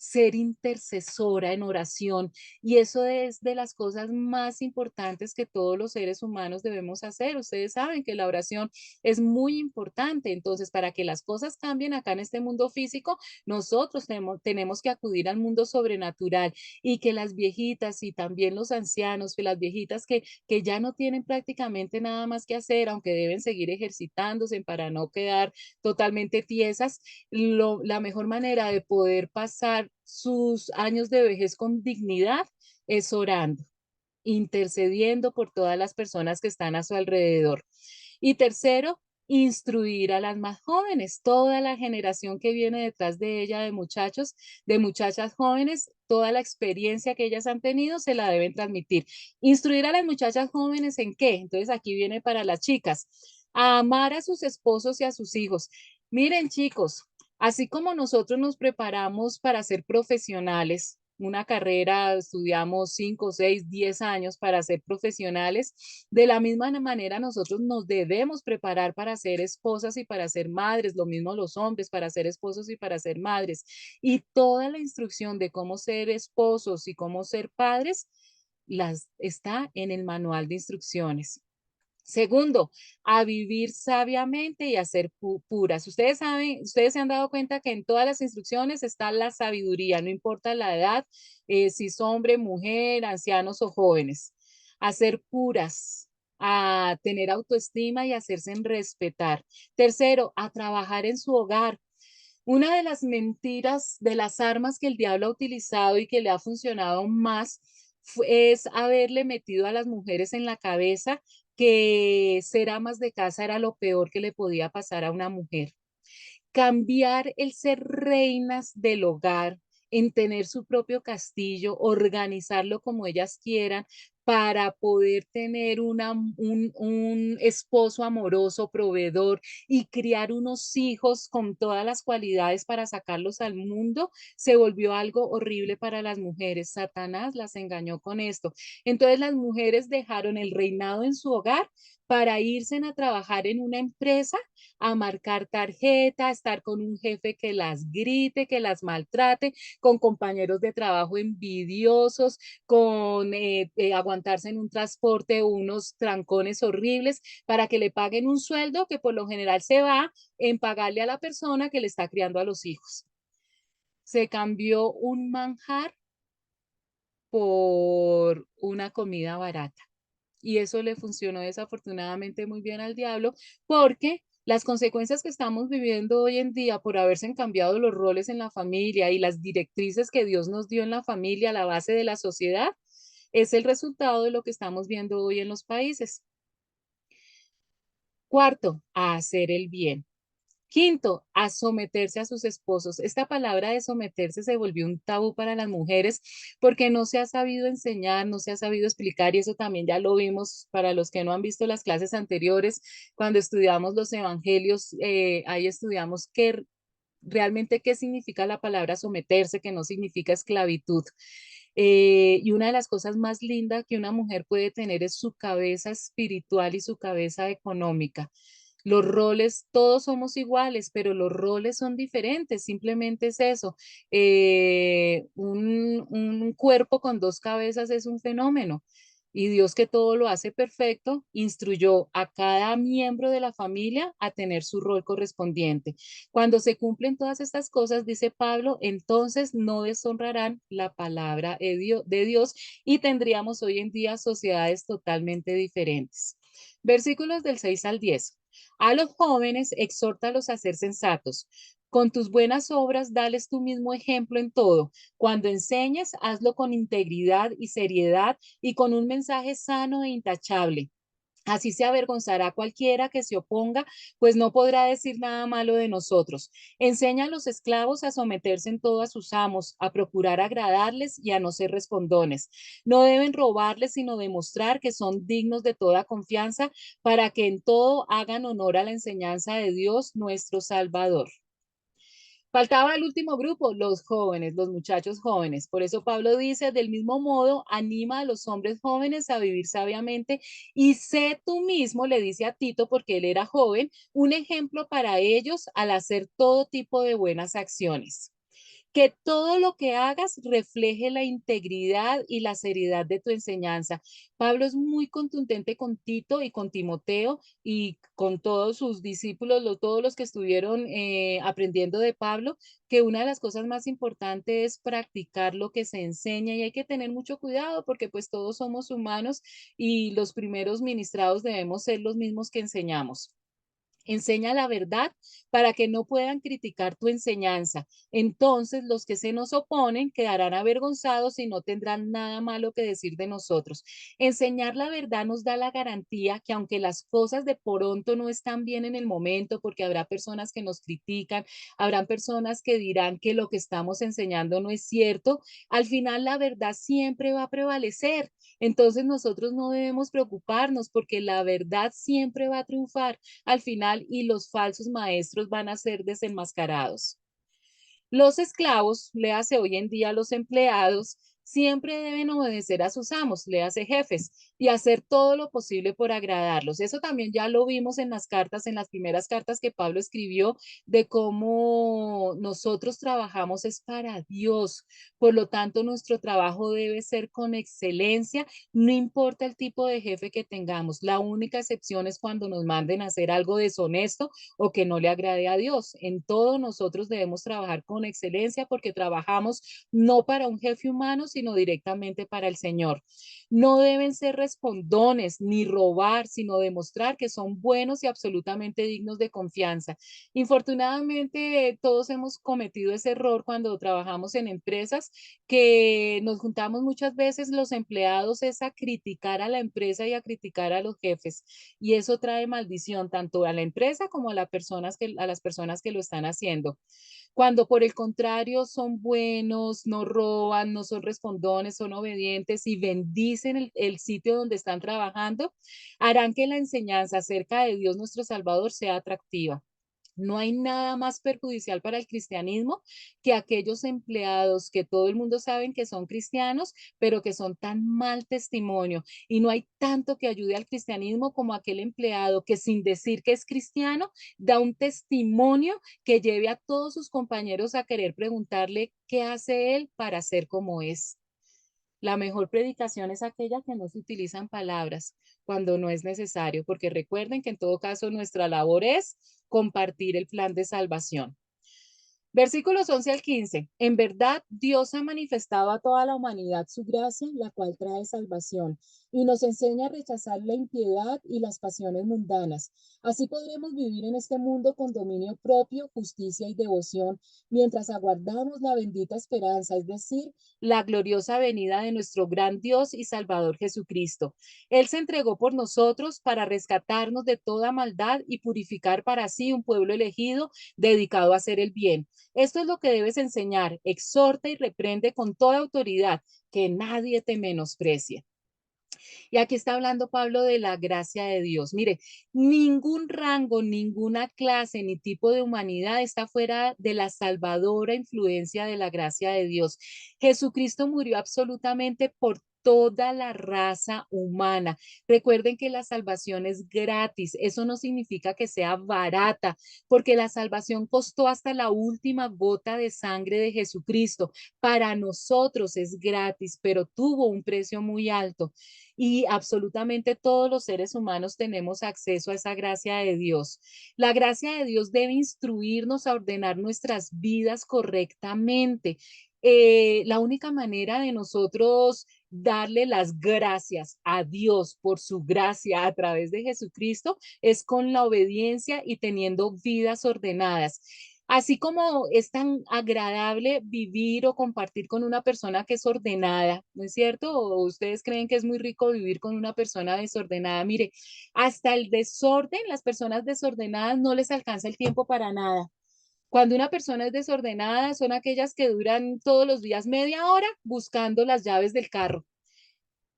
ser intercesora en oración, y eso es de las cosas más importantes que todos los seres humanos debemos hacer. Ustedes saben que la oración es muy importante. Entonces, para que las cosas cambien acá en este mundo físico, nosotros tenemos que acudir al mundo sobrenatural, y que las viejitas y también los ancianos, que las viejitas que ya no tienen prácticamente nada más que hacer, aunque deben seguir ejercitándose para no quedar totalmente tiesas, la mejor manera de poder pasar sus años de vejez con dignidad es orando, intercediendo por todas las personas que están a su alrededor. Y tercero, instruir a las más jóvenes, toda la generación que viene detrás de ella de muchachos, de muchachas jóvenes, toda la experiencia que ellas han tenido se la deben transmitir. Instruir a las muchachas jóvenes en qué? Entonces aquí viene para las chicas, a amar a sus esposos y a sus hijos. Miren, chicos, así como nosotros nos preparamos para ser profesionales, una carrera, estudiamos 5, 6, 10 años para ser profesionales, de la misma manera nosotros nos debemos preparar para ser esposas y para ser madres, lo mismo los hombres para ser esposos y para ser madres. Y toda la instrucción de cómo ser esposos y cómo ser padres las está en el manual de instrucciones. Segundo, a vivir sabiamente y a ser puras. Ustedes saben, ustedes se han dado cuenta que en todas las instrucciones está la sabiduría, no importa la edad, si es hombre, mujer, ancianos o jóvenes. A ser puras, a tener autoestima y a hacerse en respetar. Tercero, a trabajar en su hogar. Una de las mentiras, de las armas que el diablo ha utilizado y que le ha funcionado más es haberle metido a las mujeres en la cabeza que ser amas de casa era lo peor que le podía pasar a una mujer. Cambiar el ser reinas del hogar, en tener su propio castillo, organizarlo como ellas quieran para poder tener un esposo amoroso, proveedor y criar unos hijos con todas las cualidades para sacarlos al mundo, se volvió algo horrible para las mujeres. Satanás las engañó con esto. Entonces las mujeres dejaron el reinado en su hogar para irse a trabajar en una empresa, a marcar tarjeta, a estar con un jefe que las grite, que las maltrate, con compañeros de trabajo envidiosos, con aguantarse en un transporte unos trancones horribles para que le paguen un sueldo que por lo general se va en pagarle a la persona que le está criando a los hijos. Se cambió un manjar por una comida barata. Y eso le funcionó desafortunadamente muy bien al diablo porque las consecuencias que estamos viviendo hoy en día por haberse cambiado los roles en la familia y las directrices que Dios nos dio en la familia, la base de la sociedad, es el resultado de lo que estamos viendo hoy en los países. Cuarto, a hacer el bien. Quinto, a someterse a sus esposos. Esta palabra de someterse se volvió un tabú para las mujeres porque no se ha sabido enseñar, no se ha sabido explicar y eso también ya lo vimos para los que no han visto las clases anteriores, cuando estudiamos los evangelios, ahí estudiamos qué realmente qué significa la palabra someterse, que no significa esclavitud. Y una de las cosas más lindas que una mujer puede tener es su cabeza espiritual y su cabeza económica. Los roles, todos somos iguales, pero los roles son diferentes, simplemente es eso. Un cuerpo con dos cabezas es un fenómeno. Y Dios que todo lo hace perfecto, instruyó a cada miembro de la familia a tener su rol correspondiente. Cuando se cumplen todas estas cosas, dice Pablo, entonces no deshonrarán la palabra de Dios y tendríamos hoy en día sociedades totalmente diferentes. Versículos del 6 al 10. A los jóvenes, exhórtalos a ser sensatos. Con tus buenas obras, dales tu mismo ejemplo en todo. Cuando enseñes, hazlo con integridad y seriedad y con un mensaje sano e intachable. Así se avergonzará cualquiera que se oponga, pues no podrá decir nada malo de nosotros. Enseña a los esclavos a someterse en todo a sus amos, a procurar agradarles y a no ser respondones. No deben robarles, sino demostrar que son dignos de toda confianza para que en todo hagan honor a la enseñanza de Dios, nuestro Salvador. Faltaba el último grupo, los jóvenes, los muchachos jóvenes. Por eso Pablo dice, del mismo modo, anima a los hombres jóvenes a vivir sabiamente y sé tú mismo, le dice a Tito, porque él era joven, un ejemplo para ellos al hacer todo tipo de buenas acciones. Que todo lo que hagas refleje la integridad y la seriedad de tu enseñanza. Pablo es muy contundente con Tito y con Timoteo y con todos sus discípulos, todos los que estuvieron aprendiendo de Pablo, que una de las cosas más importantes es practicar lo que se enseña y hay que tener mucho cuidado porque pues todos somos humanos y los primeros ministrados debemos ser los mismos que enseñamos. Enseña la verdad para que no puedan criticar tu enseñanza. Entonces los que se nos oponen quedarán avergonzados y no tendrán nada malo que decir de nosotros. Enseñar la verdad nos da la garantía que aunque las cosas de pronto no están bien en el momento, porque habrá personas que nos critican, habrán personas que dirán que lo que estamos enseñando no es cierto, al final la verdad siempre va a prevalecer. Entonces nosotros no debemos preocuparnos porque la verdad siempre va a triunfar al final y los falsos maestros van a ser desenmascarados. Los esclavos, le hace hoy en día los empleados, siempre deben obedecer a sus amos, le hace jefes, y hacer todo lo posible por agradarlos. Eso también ya lo vimos en las cartas, en las primeras cartas que Pablo escribió, de cómo nosotros trabajamos es para Dios. Por lo tanto, nuestro trabajo debe ser con excelencia, no importa el tipo de jefe que tengamos. La única excepción es cuando nos manden a hacer algo deshonesto o que no le agrade a Dios. En todo nosotros debemos trabajar con excelencia porque trabajamos no para un jefe humano, sino directamente para el Señor. No deben ser respondones ni robar, sino demostrar que son buenos y absolutamente dignos de confianza. Infortunadamente, todos hemos cometido ese error cuando trabajamos en empresas, que nos juntamos muchas veces los empleados es a criticar a la empresa y a criticar a los jefes. Y eso trae maldición tanto a la empresa como a las personas que lo están haciendo. Cuando por el contrario son buenos, no roban, no son respondones, son obedientes y bendicen el sitio donde están trabajando, harán que la enseñanza acerca de Dios nuestro Salvador sea atractiva. No hay nada más perjudicial para el cristianismo que aquellos empleados que todo el mundo sabe que son cristianos, pero que son tan mal testimonio. Y no hay tanto que ayude al cristianismo como aquel empleado que sin decir que es cristiano, da un testimonio que lleve a todos sus compañeros a querer preguntarle qué hace él para ser como es. La mejor predicación es aquella que no se utilizan palabras cuando no es necesario, porque recuerden que en todo caso nuestra labor es compartir el plan de salvación. Versículos 11 al 15. En verdad, Dios ha manifestado a toda la humanidad su gracia, la cual trae salvación, y nos enseña a rechazar la impiedad y las pasiones mundanas. Así podremos vivir en este mundo con dominio propio, justicia y devoción, mientras aguardamos la bendita esperanza, es decir, la gloriosa venida de nuestro gran Dios y Salvador Jesucristo. Él se entregó por nosotros para rescatarnos de toda maldad y purificar para sí un pueblo elegido dedicado a hacer el bien. Esto es lo que debes enseñar. Exhorta y reprende con toda autoridad, que nadie te menosprecie. Y aquí está hablando Pablo de la gracia de Dios. Mire, ningún rango, ninguna clase ni tipo de humanidad está fuera de la salvadora influencia de la gracia de Dios. Jesucristo murió absolutamente por toda la raza humana. Recuerden que la salvación es gratis. Eso no significa que sea barata, porque la salvación costó hasta la última gota de sangre de Jesucristo. Para nosotros es gratis, pero tuvo un precio muy alto y absolutamente todos los seres humanos tenemos acceso a esa gracia de Dios. La gracia de Dios debe instruirnos a ordenar nuestras vidas correctamente. La única manera de nosotros darle las gracias a Dios por su gracia a través de Jesucristo es con la obediencia y teniendo vidas ordenadas. Así como es tan agradable vivir o compartir con una persona que es ordenada, ¿no es cierto? ¿O ustedes creen que es muy rico vivir con una persona desordenada? Mire, hasta el desorden, las personas desordenadas no les alcanza el tiempo para nada. Cuando una persona es desordenada, son aquellas que duran todos los días media hora buscando las llaves del carro.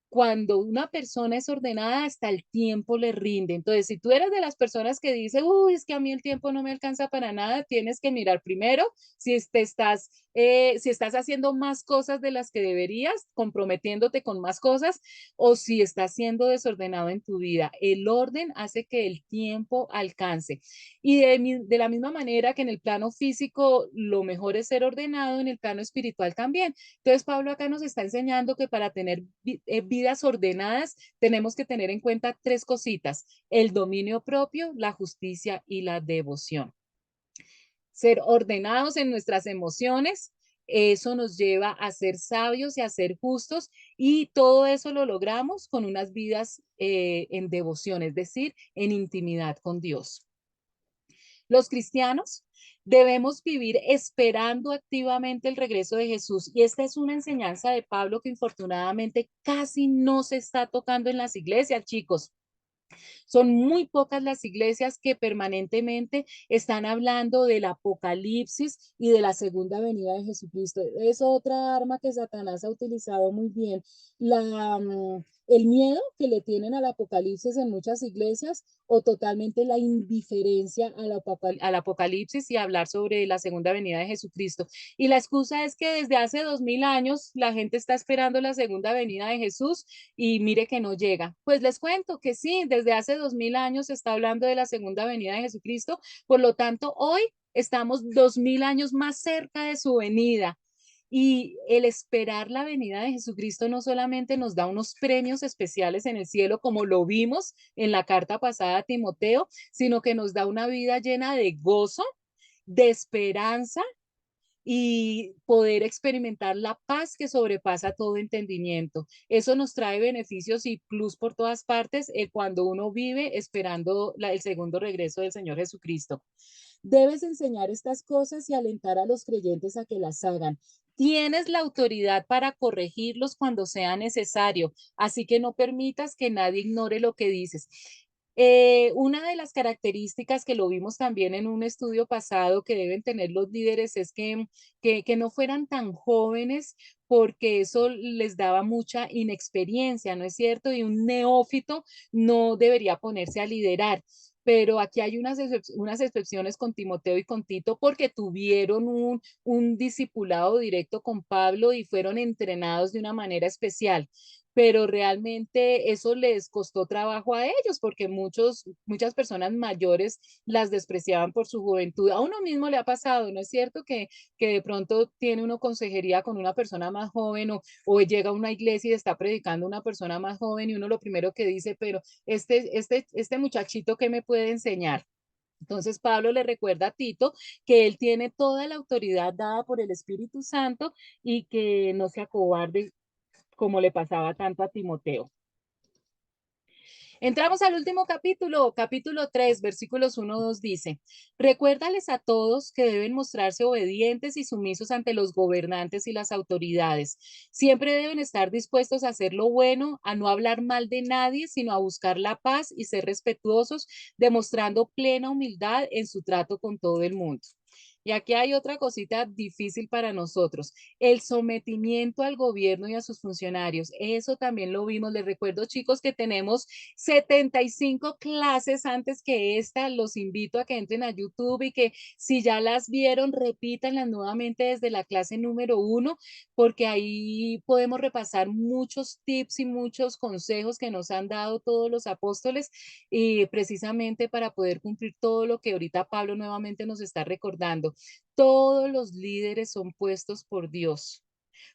Cuando una persona es ordenada, hasta el tiempo le rinde. Entonces, si tú eres de las personas que dice, uy, es que a mí el tiempo no me alcanza para nada, tienes que mirar primero si estás haciendo más cosas de las que deberías, comprometiéndote con más cosas, o si estás siendo desordenado en tu vida. El orden hace que el tiempo alcance. Y de la misma manera que en el plano físico lo mejor es ser ordenado, en el plano espiritual también. Entonces, Pablo acá nos está enseñando que para tener vidas ordenadas tenemos que tener en cuenta tres cositas: el dominio propio, la justicia y la devoción. Ser ordenados en nuestras emociones, eso nos lleva a ser sabios y a ser justos, y todo eso lo logramos con unas vidas en devoción, es decir, en intimidad con Dios. Los cristianos debemos vivir esperando activamente el regreso de Jesús. Y esta es una enseñanza de Pablo que infortunadamente casi no se está tocando en las iglesias, chicos. Son muy pocas las iglesias que permanentemente están hablando del apocalipsis y de la segunda venida de Jesucristo. Es otra arma que Satanás ha utilizado muy bien. El miedo que le tienen al apocalipsis en muchas iglesias o totalmente la indiferencia al apocalipsis y hablar sobre la segunda venida de Jesucristo. Y la excusa es que desde hace 2000 años la gente está esperando la segunda venida de Jesús y mire que no llega. Pues les cuento que sí, desde hace 2000 años se está hablando de la segunda venida de Jesucristo, por lo tanto hoy estamos 2000 años más cerca de su venida. Y el esperar la venida de Jesucristo no solamente nos da unos premios especiales en el cielo, como lo vimos en la carta pasada a Timoteo, sino que nos da una vida llena de gozo, de esperanza y poder experimentar la paz que sobrepasa todo entendimiento. Eso nos trae beneficios y plus por todas partes cuando uno vive esperando el segundo regreso del Señor Jesucristo. Debes enseñar estas cosas y alentar a los creyentes a que las hagan. Tienes la autoridad para corregirlos cuando sea necesario, así que no permitas que nadie ignore lo que dices. Una de las características que lo vimos también en un estudio pasado que deben tener los líderes es que no fueran tan jóvenes porque eso les daba mucha inexperiencia, ¿no es cierto? Y un neófito no debería ponerse a liderar. Pero aquí hay unas excepciones con Timoteo y con Tito porque tuvieron un discipulado directo con Pablo y fueron entrenados de una manera especial, pero realmente eso les costó trabajo a ellos porque muchas personas mayores las despreciaban por su juventud. A uno mismo le ha pasado, ¿no es cierto? Que de pronto tiene uno consejería con una persona más joven o llega a una iglesia y está predicando una persona más joven y uno lo primero que dice, pero este muchachito, ¿qué me puede enseñar? Entonces Pablo le recuerda a Tito que él tiene toda la autoridad dada por el Espíritu Santo y que no se acobarde como le pasaba tanto a Timoteo. Entramos al último capítulo, capítulo 3, versículos 1-2 dice, recuérdales a todos que deben mostrarse obedientes y sumisos ante los gobernantes y las autoridades. Siempre deben estar dispuestos a hacer lo bueno, a no hablar mal de nadie, sino a buscar la paz y ser respetuosos, demostrando plena humildad en su trato con todo el mundo. Y aquí hay otra cosita difícil para nosotros, el sometimiento al gobierno y a sus funcionarios. Eso también lo vimos. Les recuerdo, chicos, que tenemos 75 clases antes que esta. Los invito a que entren a YouTube y que si ya las vieron, repítanlas nuevamente desde la clase número 1, porque ahí podemos repasar muchos tips y muchos consejos que nos han dado todos los apóstoles y precisamente para poder cumplir todo lo que ahorita Pablo nuevamente nos está recordando. Todos los líderes son puestos por Dios,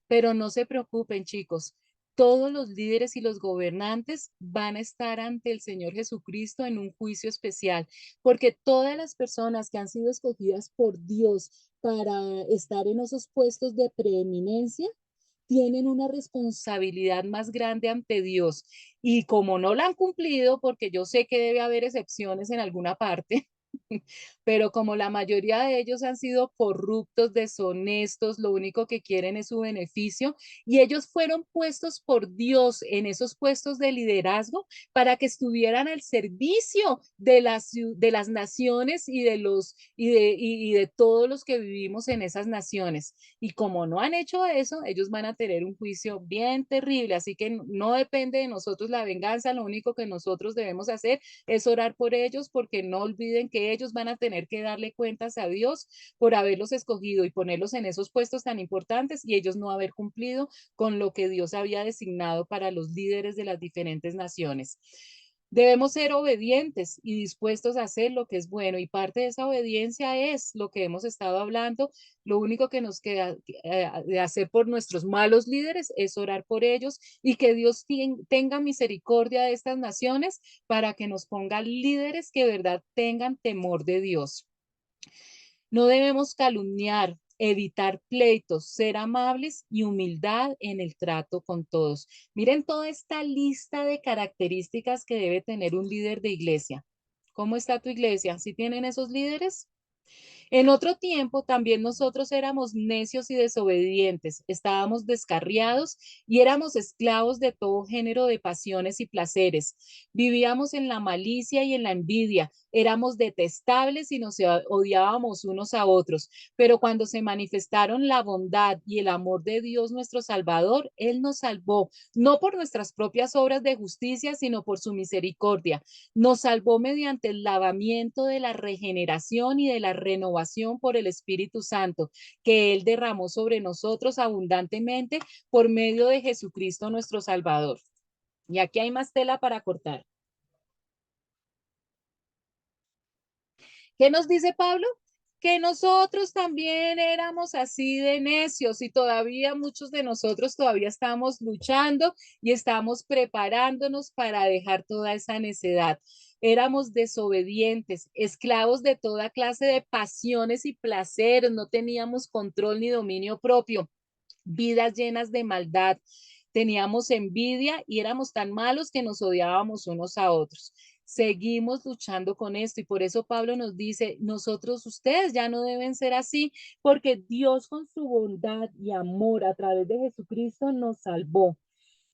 pero no se preocupen, chicos. Todos los líderes y los gobernantes van a estar ante el Señor Jesucristo en un juicio especial, porque todas las personas que han sido escogidas por Dios para estar en esos puestos de preeminencia tienen una responsabilidad más grande ante Dios. Y como no la han cumplido, porque yo sé que debe haber excepciones en alguna parte, pero como la mayoría de ellos han sido corruptos, deshonestos, lo único que quieren es su beneficio y ellos fueron puestos por Dios en esos puestos de liderazgo para que estuvieran al servicio de las naciones y de todos los que vivimos en esas naciones. Y como no han hecho eso, ellos van a tener un juicio bien terrible, así que no depende de nosotros la venganza, lo único que nosotros debemos hacer es orar por ellos porque no olviden que ellos van a tener que darle cuentas a Dios por haberlos escogido y ponerlos en esos puestos tan importantes y ellos no haber cumplido con lo que Dios había designado para los líderes de las diferentes naciones. Debemos ser obedientes y dispuestos a hacer lo que es bueno y parte de esa obediencia es lo que hemos estado hablando. Lo único que nos queda de hacer por nuestros malos líderes es orar por ellos y que Dios tenga misericordia de estas naciones para que nos ponga líderes que de verdad tengan temor de Dios. No debemos calumniar, evitar pleitos, ser amables y humildad en el trato con todos. Miren toda esta lista de características que debe tener un líder de iglesia. ¿Cómo está tu iglesia? ¿Sí tienen esos líderes? En otro tiempo también nosotros éramos necios y desobedientes, estábamos descarriados y éramos esclavos de todo género de pasiones y placeres. Vivíamos en la malicia y en la envidia, éramos detestables y nos odiábamos unos a otros. Pero cuando se manifestaron la bondad y el amor de Dios nuestro Salvador, Él nos salvó, no por nuestras propias obras de justicia, sino por su misericordia. Nos salvó mediante el lavamiento de la regeneración y de la renovación por el Espíritu Santo, que Él derramó sobre nosotros abundantemente por medio de Jesucristo nuestro Salvador. Y aquí hay más tela para cortar. ¿Qué nos dice Pablo? Que nosotros también éramos así de necios y todavía muchos de nosotros todavía estamos luchando y estamos preparándonos para dejar toda esa necedad. Éramos desobedientes, esclavos de toda clase de pasiones y placeres, no teníamos control ni dominio propio, vidas llenas de maldad. Teníamos envidia y éramos tan malos que nos odiábamos unos a otros. Seguimos luchando con esto y por eso Pablo nos dice, nosotros, ustedes ya no deben ser así, porque Dios con su bondad y amor a través de Jesucristo nos salvó.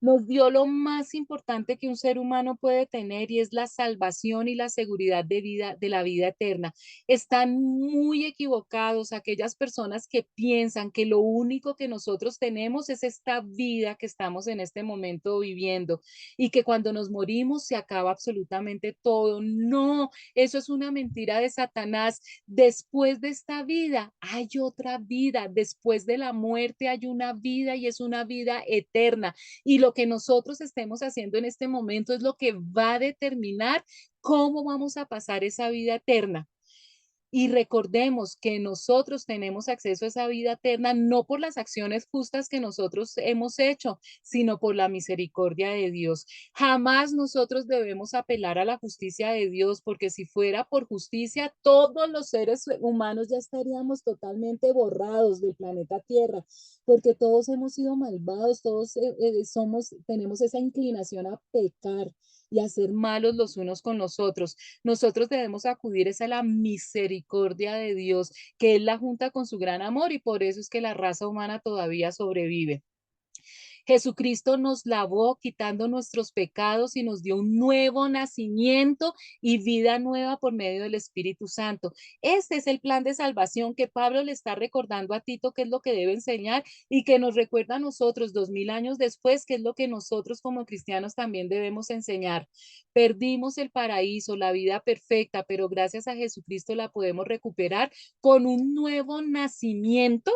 Nos dio lo más importante que un ser humano puede tener y es la salvación y la seguridad de vida, de la vida eterna. Están muy equivocados aquellas personas que piensan que lo único que nosotros tenemos es esta vida que estamos en este momento viviendo y que cuando nos morimos se acaba absolutamente todo. No, eso es una mentira de Satanás. Después de esta vida hay otra vida. Después de la muerte hay una vida y es una vida eterna. Y lo que nosotros estemos haciendo en este momento es lo que va a determinar cómo vamos a pasar esa vida eterna. Y recordemos que nosotros tenemos acceso a esa vida eterna no por las acciones justas que nosotros hemos hecho, sino por la misericordia de Dios. Jamás nosotros debemos apelar a la justicia de Dios, porque si fuera por justicia, todos los seres humanos ya estaríamos totalmente borrados del planeta Tierra, porque todos hemos sido malvados, todos tenemos esa inclinación a pecar y a ser malos los unos con los otros. Nosotros debemos acudir a la misericordia de Dios, que Él la junta con su gran amor y por eso es que la raza humana todavía sobrevive. Jesucristo nos lavó quitando nuestros pecados y nos dio un nuevo nacimiento y vida nueva por medio del Espíritu Santo. Este es el plan de salvación que Pablo le está recordando a Tito, que es lo que debe enseñar y que nos recuerda a nosotros 2000 años después, que es lo que nosotros como cristianos también debemos enseñar. Perdimos el paraíso, la vida perfecta, pero gracias a Jesucristo la podemos recuperar con un nuevo nacimiento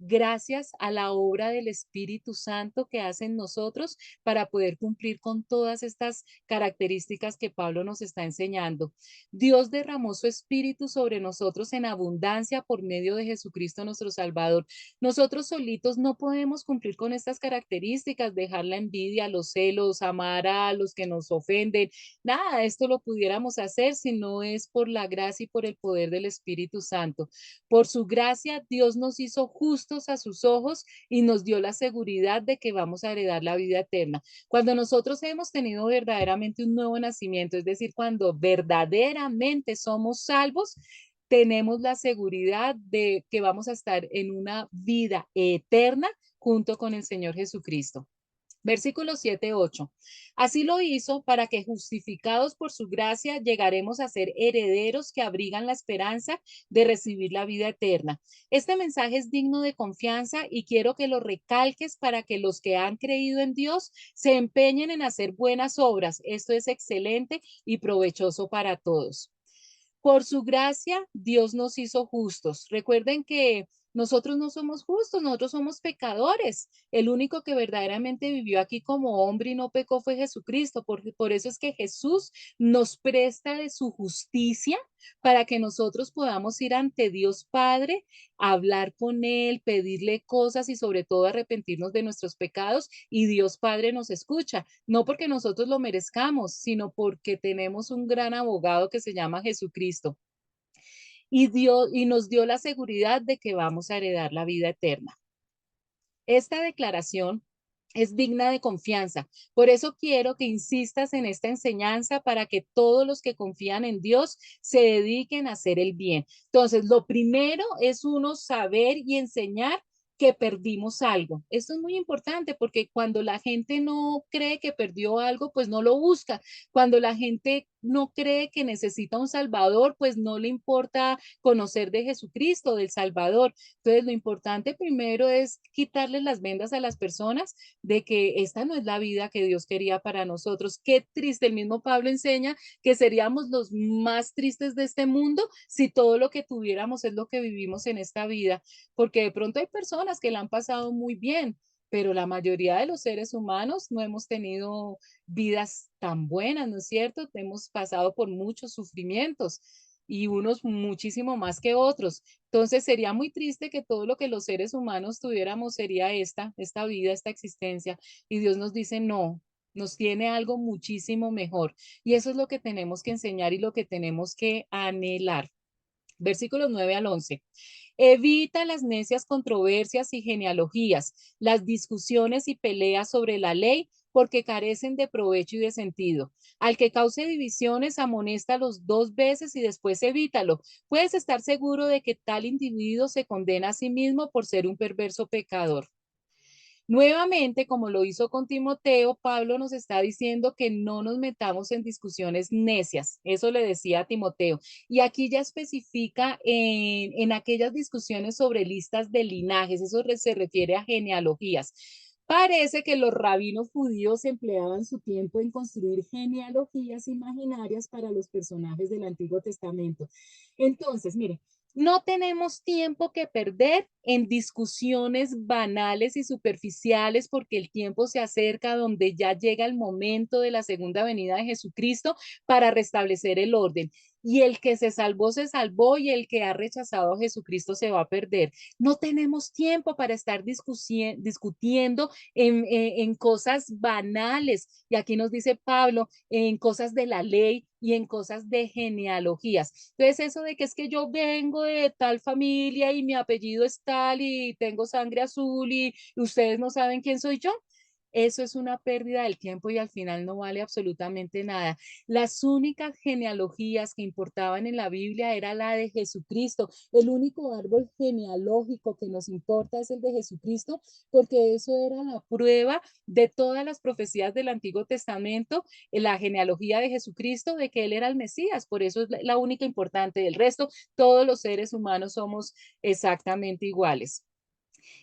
gracias a la obra del Espíritu Santo que hace en nosotros para poder cumplir con todas estas características que Pablo nos está enseñando. Dios derramó su Espíritu sobre nosotros en abundancia por medio de Jesucristo nuestro Salvador. Nosotros solitos no podemos cumplir con estas características, dejar la envidia, los celos, amar a los que nos ofenden. Nada, esto lo pudiéramos hacer si no es por la gracia y por el poder del Espíritu Santo. Por su gracia, Dios nos hizo justos a sus ojos y nos dio la seguridad de que vamos a heredar la vida eterna. Cuando nosotros hemos tenido verdaderamente un nuevo nacimiento, es decir, cuando verdaderamente somos salvos, tenemos la seguridad de que vamos a estar en una vida eterna junto con el Señor Jesucristo. Versículo 7, 8. Así lo hizo para que justificados por su gracia llegaremos a ser herederos que abrigan la esperanza de recibir la vida eterna. Este mensaje es digno de confianza y quiero que lo recalques para que los que han creído en Dios se empeñen en hacer buenas obras. Esto es excelente y provechoso para todos. Por su gracia, Dios nos hizo justos. Recuerden que nosotros no somos justos, nosotros somos pecadores. El único que verdaderamente vivió aquí como hombre y no pecó fue Jesucristo. Por eso es que Jesús nos presta de su justicia para que nosotros podamos ir ante Dios Padre, hablar con Él, pedirle cosas y sobre todo arrepentirnos de nuestros pecados y Dios Padre nos escucha, no porque nosotros lo merezcamos, sino porque tenemos un gran abogado que se llama Jesucristo y nos dio la seguridad de que vamos a heredar la vida eterna. Esta declaración es digna de confianza. Por eso quiero que insistas en esta enseñanza para que todos los que confían en Dios se dediquen a hacer el bien. Entonces, lo primero es uno saber y enseñar que perdimos algo. Esto es muy importante porque cuando la gente no cree que perdió algo, pues no lo busca. Cuando la gente no cree que necesita un Salvador, pues no le importa conocer de Jesucristo, del Salvador. Entonces, lo importante primero es quitarles las vendas a las personas de que esta no es la vida que Dios quería para nosotros. Qué triste, el mismo Pablo enseña que seríamos los más tristes de este mundo si todo lo que tuviéramos es lo que vivimos en esta vida, porque de pronto hay personas que la han pasado muy bien, pero la mayoría de los seres humanos no hemos tenido vidas tan buenas, ¿no es cierto? Hemos pasado por muchos sufrimientos y unos muchísimo más que otros. Entonces sería muy triste que todo lo que los seres humanos tuviéramos sería esta vida, esta existencia. Y Dios nos dice, no, nos tiene algo muchísimo mejor. Y eso es lo que tenemos que enseñar y lo que tenemos que anhelar. Versículos 9 al 11. Evita las necias controversias y genealogías, las discusiones y peleas sobre la ley, porque carecen de provecho y de sentido. Al que cause divisiones, amonéstalos 2 veces y después evítalo. Puedes estar seguro de que tal individuo se condena a sí mismo por ser un perverso pecador. Nuevamente, como lo hizo con Timoteo, Pablo nos está diciendo que no nos metamos en discusiones necias. Eso le decía a Timoteo. Y aquí ya especifica en aquellas discusiones sobre listas de linajes. Eso se refiere a genealogías. Parece que los rabinos judíos empleaban su tiempo en construir genealogías imaginarias para los personajes del Antiguo Testamento. Entonces, mire, no tenemos tiempo que perder en discusiones banales y superficiales porque el tiempo se acerca donde ya llega el momento de la segunda venida de Jesucristo para restablecer el orden. Y el que se salvó y el que ha rechazado a Jesucristo se va a perder. No tenemos tiempo para estar discutiendo en cosas banales. Y aquí nos dice Pablo, en cosas de la ley y en cosas de genealogías. Entonces, eso de que es que yo vengo de tal familia y mi apellido es tal y tengo sangre azul y ustedes no saben quién soy yo, eso es una pérdida del tiempo y al final no vale absolutamente nada. Las únicas genealogías que importaban en la Biblia era la de Jesucristo. El único árbol genealógico que nos importa es el de Jesucristo, porque eso era la prueba de todas las profecías del Antiguo Testamento, la genealogía de Jesucristo, de que Él era el Mesías. Por eso es la única importante. Del resto, todos los seres humanos somos exactamente iguales.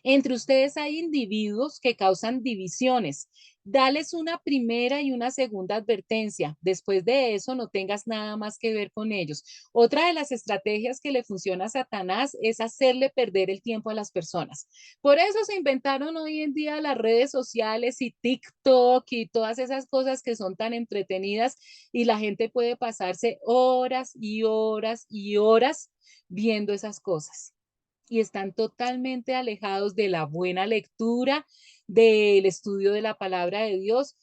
Entre ustedes hay individuos que causan divisiones. Dales una primera y una segunda advertencia. Después de eso, no tengas nada más que ver con ellos. Otra de las estrategias que le funciona a Satanás es hacerle perder el tiempo a las personas. Por eso se inventaron hoy en día las redes sociales y TikTok y todas esas cosas que son tan entretenidas y la gente puede pasarse horas y horas y horas viendo esas cosas y están totalmente alejados de la buena lectura, del estudio de la palabra de Dios,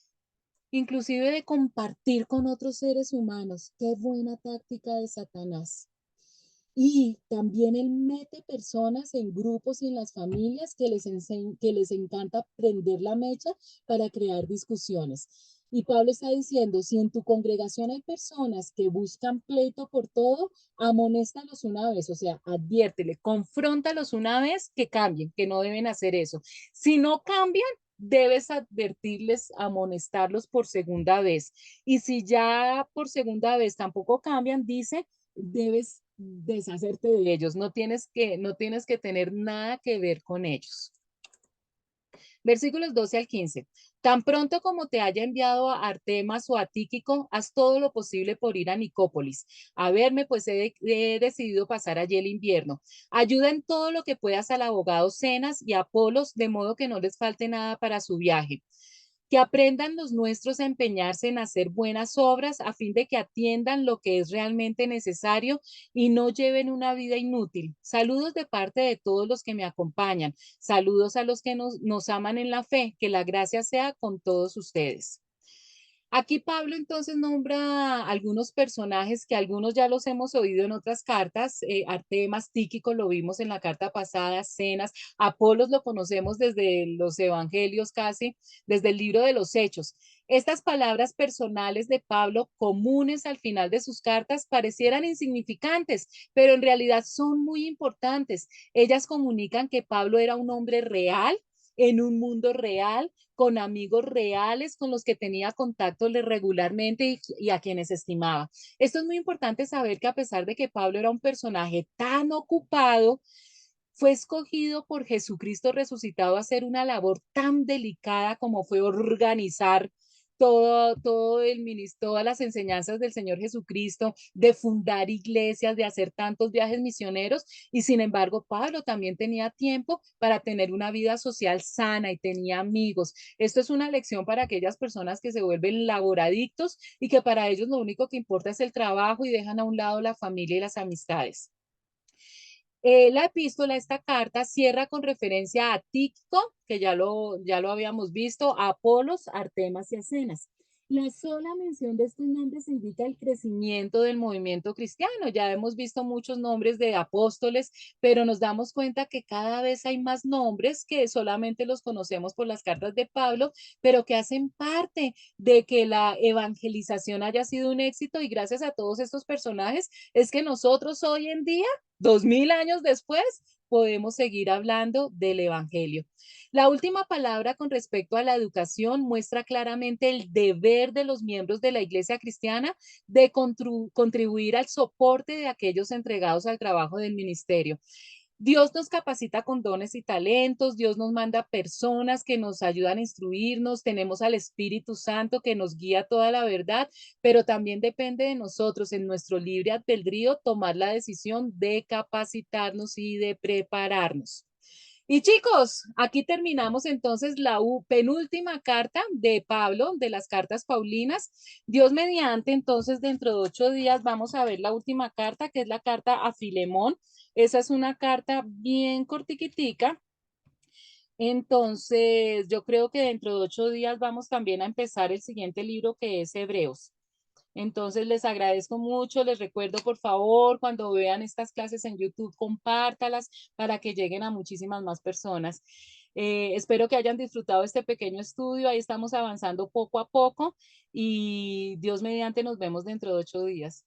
inclusive de compartir con otros seres humanos. Qué buena táctica de Satanás. Y también él mete personas en grupos y en las familias que les encanta prender la mecha para crear discusiones. Y Pablo está diciendo, si en tu congregación hay personas que buscan pleito por todo, amonéstalos una vez, o sea, adviértele, confróntalos una vez que cambien, que no deben hacer eso. Si no cambian, debes advertirles, amonestarlos por segunda vez. Y si ya por segunda vez tampoco cambian, dice, debes deshacerte de ellos, no tienes que tener nada que ver con ellos. Versículos 12 al 15. Tan pronto como te haya enviado a Artemas o a Tíquico, haz todo lo posible por ir a Nicópolis. A verme, pues he decidido pasar allí el invierno. Ayuda en todo lo que puedas al abogado Cenas y a Apolos, de modo que no les falte nada para su viaje. Que aprendan los nuestros a empeñarse en hacer buenas obras a fin de que atiendan lo que es realmente necesario y no lleven una vida inútil. Saludos de parte de todos los que me acompañan. Saludos a los que nos aman en la fe. Que la gracia sea con todos ustedes. Aquí Pablo entonces nombra algunos personajes que algunos ya los hemos oído en otras cartas. Artemas, Tíquico lo vimos en la carta pasada, Cenas, Apolos lo conocemos desde los evangelios casi, desde el libro de los Hechos. Estas palabras personales de Pablo, comunes al final de sus cartas, parecieran insignificantes, pero en realidad son muy importantes. Ellas comunican que Pablo era un hombre real en un mundo real, con amigos reales con los que tenía contacto regularmente y a quienes estimaba. Esto es muy importante saber que a pesar de que Pablo era un personaje tan ocupado, fue escogido por Jesucristo resucitado a hacer una labor tan delicada como fue organizar todo el ministerio, todas las enseñanzas del Señor Jesucristo, de fundar iglesias, de hacer tantos viajes misioneros, y sin embargo Pablo también tenía tiempo para tener una vida social sana y tenía amigos. Esto es una lección para aquellas personas que se vuelven laboradictos y que para ellos lo único que importa es el trabajo y dejan a un lado la familia y las amistades. La epístola, esta carta, cierra con referencia a Tíquico, que ya lo habíamos visto, a Apolos, Artemas y a Cenas. La sola mención de estos nombres indica el crecimiento del movimiento cristiano. Ya hemos visto muchos nombres de apóstoles, pero nos damos cuenta que cada vez hay más nombres que solamente los conocemos por las cartas de Pablo, pero que hacen parte de que la evangelización haya sido un éxito, y gracias a todos estos personajes es que nosotros hoy en día 2000 años después, podemos seguir hablando del Evangelio. La última palabra con respecto a la educación muestra claramente el deber de los miembros de la Iglesia cristiana de contribuir al soporte de aquellos entregados al trabajo del ministerio. Dios nos capacita con dones y talentos, Dios nos manda personas que nos ayudan a instruirnos, tenemos al Espíritu Santo que nos guía toda la verdad, pero también depende de nosotros en nuestro libre albedrío tomar la decisión de capacitarnos y de prepararnos. Y chicos, aquí terminamos entonces la penúltima carta de Pablo, de las cartas Paulinas. Dios mediante, entonces dentro de 8 días vamos a ver la última carta, que es la carta a Filemón. Esa es una carta bien cortiquitica. Entonces, yo creo que dentro de 8 días vamos también a empezar el siguiente libro, que es Hebreos. Entonces les agradezco mucho, les recuerdo por favor cuando vean estas clases en YouTube, compártalas para que lleguen a muchísimas más personas. Espero que hayan disfrutado este pequeño estudio, ahí estamos avanzando poco a poco y Dios mediante nos vemos dentro de 8 días.